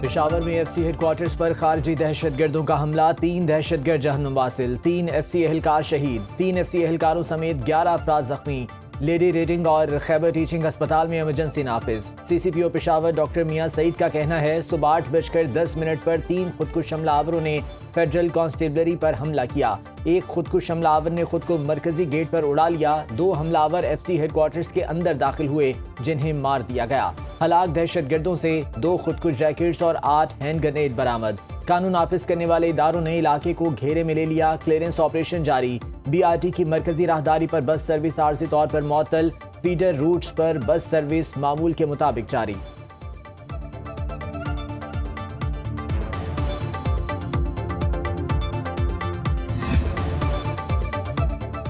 पेशावर में FC headquarters पर खारजी दहशतगर्दों का हमला, 3 दहशतगर्द जहन्नुम वासिल, 3 एफसी एहलकार शहीद, 3 एफसी एहलकारों समेत 11 अफराद जख्मी। लेडी रीडिंग और खैबर टीचिंग अस्पताल में इमरजेंसी नाफिज। सीसीपीओ पेशावर डॉक्टर मियां सईद का कहना है, सुबह 8:10 पर 3 खुदकुश हमलावरों ने फेडरल कांस्टेबलरी पर हमला किया। एक खुदकुश हमलावर ने खुद को मरकजी गेट पर उड़ा लिया। 2 हमलावर एफसी हेडक्वार्टर्स के अंदर दाखिल हुए, जिन्हें मार दिया गया। हलाक दहशतगर्दों से 2 खुदकुश जैकेट्स और 8 हैंड ग्रेनेड बरामद। कानून नाफिज करने वाले इदारों ने इलाके को घेरे में ले लिया। क्लियरेंस ऑपरेशन जारी। बीआरटी की मरकजी राहदारी पर बस सर्विस आरजी तौर पर मुअत्तल। फीडर रूट्स पर बस सर्विस मामूल के मुताबिक जारी।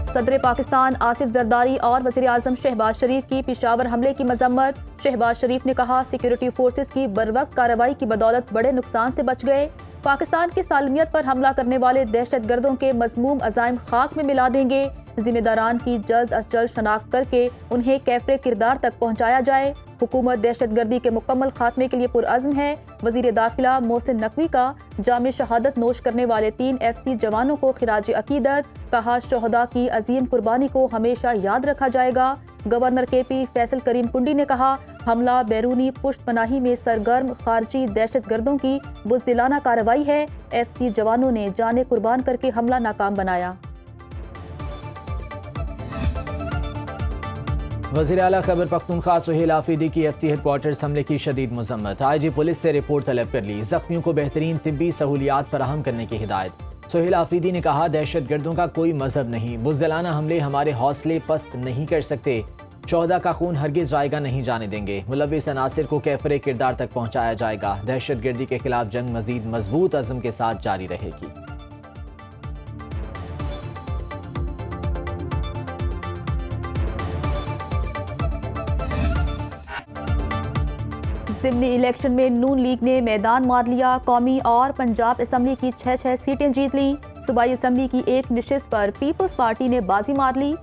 सदर पाकिस्तान आसिफ जरदारी और वज़ीर आज़म शहबाज शरीफ की पेशावर हमले की मजम्मत। शहबाज शरीफ ने कहा, सिक्योरिटी फोर्सेस की बरवक्त कार्रवाई की बदौलत बड़े नुकसान से बच गए। पाकिस्तान की सालमियत पर हमला करने वाले दहशतगर्दों के मज़मूम अज़ाइम खाक में मिला देंगे। जिम्मेदारान की जल्द अज जल्द शनाख्त करके उन्हें कैफरे किरदार तक पहुँचाया जाए। हुकूमत दहशतगर्दी के मुकम्मल खात्मे के लिए पुरअज़्म है। वज़ीर दाखिला मोहसिन नकवी का जामे शहादत नोश करने वाले 3 एफसी जवानों को खिराज अकीदत। कहा, शोहदा की अजीम कुर्बानी को हमेशा याद रखा जाएगा। गवर्नर केपी फैसल करीम कुंडी ने कहा, हमला बैरूनी पुष्ट पनाही में सरगर्म खारजी दहशतगर्दों की बुज़दिलाना कार्रवाई है। एफसी जवानों ने जाने कुर्बान करके हमला नाकाम बनाया। वज़ीर आला खैबर पख्तूनख्वा सुहेल आफरीदी की एफसी हेडक्वार्टर्स हमले की शदीद मजम्मत। आईजी पुलिस से रिपोर्ट तलब कर ली। जख्मियों को बेहतरीन तिब्बी सहूलियात फराहम करने की हिदायत। सुहेल आफरीदी ने कहा, दहशतगर्दों का कोई मजहब नहीं, बुज़दिलाना हमले हमारे हौसले पस्त नहीं कर सकते। शोहदा का खून हरगिज जायगा नहीं जाने देंगे। मुलव्विस अनासिर को कैफरे किरदार तक पहुंचाया जाएगा। दहशतगर्दी के खिलाफ जंग मजीद मजबूत अज़म के साथ जारी रहेगी। ज़िमनी इलेक्शन में नून लीग ने मैदान मार लिया। कौमी और पंजाब असम्बली की 6 सीटें जीत ली। सूबाई असम्बली की एक नशिस्त पर पीपल्स पार्टी ने बाजी मार ली।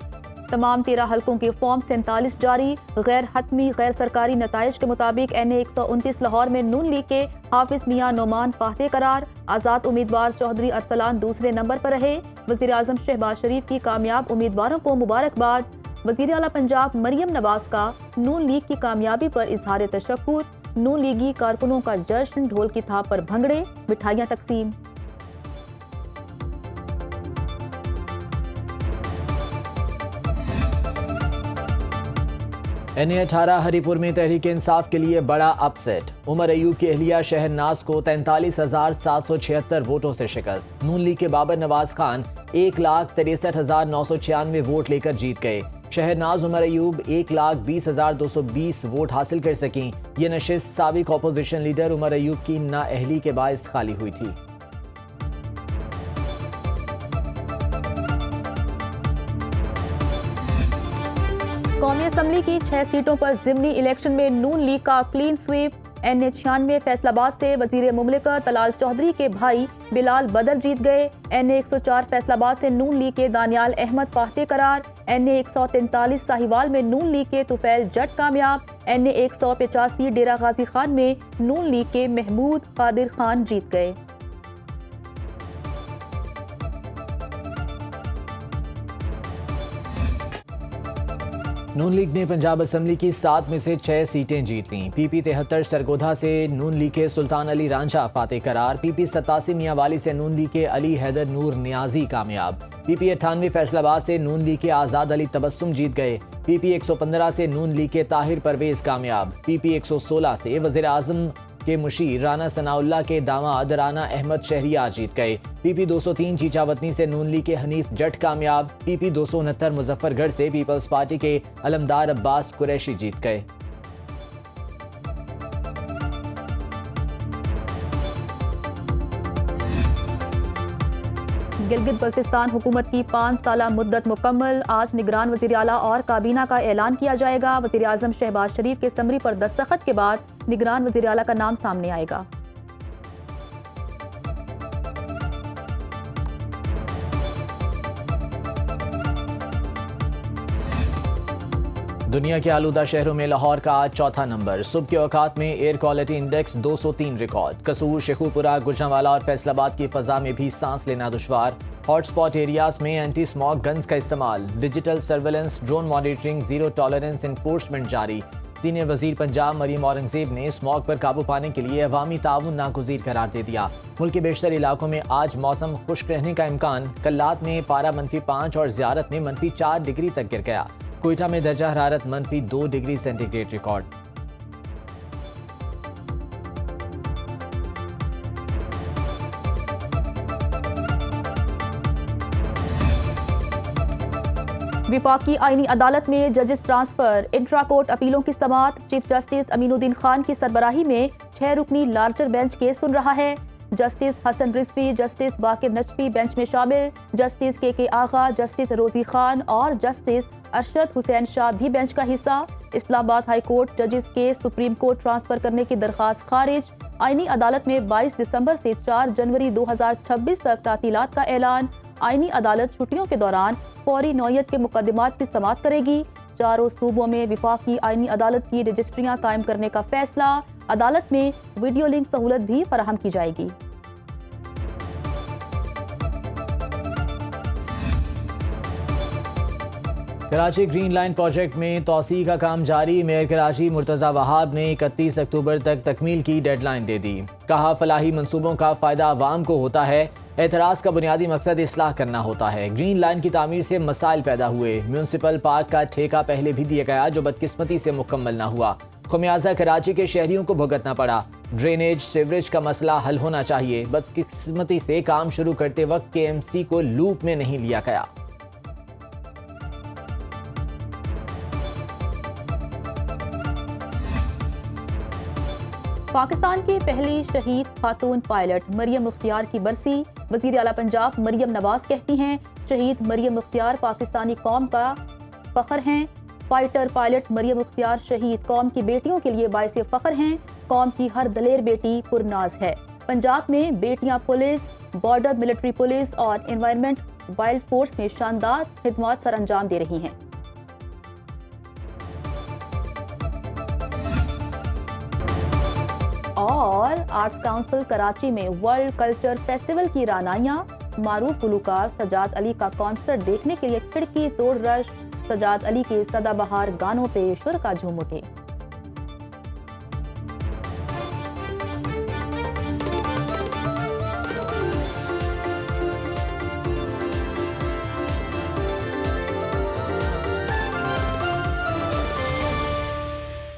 तमाम 13 हलकों के फॉर्म 47 जारी। गैर हतमी गैर सरकारी नताइज के मुताबिक NA 129 लाहौर में नून लीग के हाफिज मियां नोमान फातह करार। आज़ाद उम्मीदवार चौधरी अरसलान दूसरे नंबर पर रहे। वज़ीर आज़म शहबाज शरीफ की कामयाब उम्मीदवारों को मुबारकबाद। वज़ीर आला पंजाब मरियम नवाज का नून लीग की कामयाबी पर इजहार तशक्कुर। नून लीगी कारकुनों का जश्न, ढोल की थाप पर भंगड़े, मिठाइयां तकसीम। NA 18 हरीपुर में तहरीक इंसाफ के लिए बड़ा अपसेट। उमर अयूब की अहलिया शहरनाज को 43,776 वोटों से शिकस्त। नून लीग के बाबर नवाज खान 1,63,996 वोट लेकर जीत गए। शहरनाज उमर अयूब 1,20,220 वोट हासिल कर सकीं। ये नशिस्त साबिक अपोजिशन लीडर उमर अयूब की नाअहली के बायस खाली हुई थी। कौमी असम्बली की 6 सीटों पर ज़िमनी इलेक्शन में नून लीग का क्लीन स्वीप। NA 96 फैसलाबाद से वजीर मुमलिकत तलाल चौधरी के भाई बिलाल बदर जीत गए। NA 104 फैसलाबाद से नून लीग के दानियाल अहमद फातह करार। NA 143 साहिवाल में नून लीग के तुफैल जट कामयाब। NA 185 डेरा गाजी खान में नून लीग के महमूद कादिर खान जीत गए। नून लीग ने पंजाब असम्बली की 7 में से 6 सीटें जीत लीं। PP 73 सरगोधा से नून लीग के सुल्तान अली रांझा फातह करार। PP 87 मियांवाली से नून लीग के अली हैदर नूर नियाजी कामयाब। PP 98 फैसलाबाद से नून लीग के आज़ाद अली तबस्सुम जीत गए। PP 115 से नून लीग के ताहिर परवेज कामयाब। PP 116 से वज़ीर आज़म के मुशीर राना सनाउल्लाह के दामाद राना अहमद शहरियार जीत गए। PP 203 चीचावतनी से नून लीग के हनीफ जट कामयाब। PP 269 मुजफ्फरगढ़ से पीपल्स पार्टी के अलमदार अब्बास कुरैशी जीत गए। गिलगित बल्तिस्तान हुकूमत की 5 साला मुद्दत मुकम्मल। आज निगरान वज़ीर आला और काबीना का ऐलान किया जाएगा। वज़ीर आज़म शहबाज शरीफ के समरी पर दस्तखत के बाद निगरान वज़ीर आला का नाम सामने आएगा। दुनिया के आलूदा शहरों में लाहौर का आज चौथा नंबर। सुबह के औकात में एयर क्वालिटी इंडेक्स 203 रिकॉर्ड। कसूर, शेखुपुरा, गुजरांवाला और फैसलाबाद की फजा में भी सांस लेना दुश्वार। हॉटस्पॉट एरियाज में एंटी स्मॉग गन्स का इस्तेमाल। Digital surveillance, drone monitoring, zero tolerance enforcement जारी। सीनियर वजीर पंजाब मरीम औरंगजेब ने स्मॉग पर काबू पाने के लिए अवामी ताउन नागुज़ीर करार दे दिया। मुल्क के बेशतर इलाकों में आज मौसम खुश्क रहने का इम्कान। कल्लात में पारा -5 और ज़ियारत में -4 डिग्री तक गिर गया। कोयटा में दर्जा हरारत -2 डिग्री सेंटीग्रेड रिकॉर्ड। विफाकी आईनी अदालत में जजेस ट्रांसफर, इंट्रा कोर्ट अपीलों की समाअत। चीफ जस्टिस अमीनुद्दीन खान की सरबराही में 6 रुकनी लार्जर बेंच केस सुन रहा है। जस्टिस हसन रिजवी, जस्टिस बाकिर नजफी बेंच में शामिल। जस्टिस के आगा, जस्टिस रोजी खान और जस्टिस अरशद हुसैन शाह भी बेंच का हिस्सा। इस्लामाबाद हाई कोर्ट जजेस के सुप्रीम कोर्ट ट्रांसफर करने की दरखास्त खारिज। आईनी अदालत में 22 दिसंबर से 4 जनवरी 2026 तक तातीलात का ऐलान। आईनी अदालत छुट्टियों के दौरान फौरी नौयत के मुकदमात की समाअत करेगी। चारों सूबों में विफाकी आईनी अदालत की रजिस्ट्रियां कायम करने का फैसला। अदालत में वीडियो लिंक सहूलत भी फराहम की जाएगी। कराची ग्रीन लाइन प्रोजेक्ट में तोसी का काम जारी। मेयर कराची मुर्तज़ा वहाब ने 31 अक्टूबर तक तकमील की डेडलाइन दे दी। कहा, फलाही मंसूबों का फ़ायदा आवाम को होता है। एतराज़ का बुनियादी मकसद इस्लाह करना होता है। ग्रीन लाइन की तामीर से मसाइल पैदा हुए। म्यूनसिपल पार्क का ठेका पहले भी दिया गया जो बदकिस्मती से मुकम्मल न हुआ। खुमियाजा कराची के शहरियों को भुगतना पड़ा। ड्रेनेज, सीवरेज का मसला हल होना चाहिए। बदकिस्मती से काम शुरू करते वक्त KMC को लूप में नहीं लिया गया। पाकिस्तान की पहली शहीद खातून पायलट मरियम मुख्तियार की बरसी। वज़ीर आला पंजाब मरियम नवाज कहती हैं, शहीद मरियम मुख्तियार पाकिस्तानी कौम का फ़ख्र हैं। फाइटर पायलट मरियम मुख्तियार शहीद कौम की बेटियों के लिए बाइसे फ़ख्र हैं। कौम की हर दलेर बेटी पुरनाज है। पंजाब में बेटियां पुलिस, बॉर्डर मिलिट्री पुलिस और एनवायरनमेंट वाइल्ड फोर्स में शानदार खिदमत सर अंजाम दे रही हैं। और आर्ट्स काउंसिल कराची में वर्ल्ड कल्चर फेस्टिवल की रानाइयां। मारूफ गुलूकार सजाद अली का कॉन्सर्ट देखने के लिए खिड़की तोड़ रश। सजाद अली के सदाबहार गानों पे शुरा झूम उठे।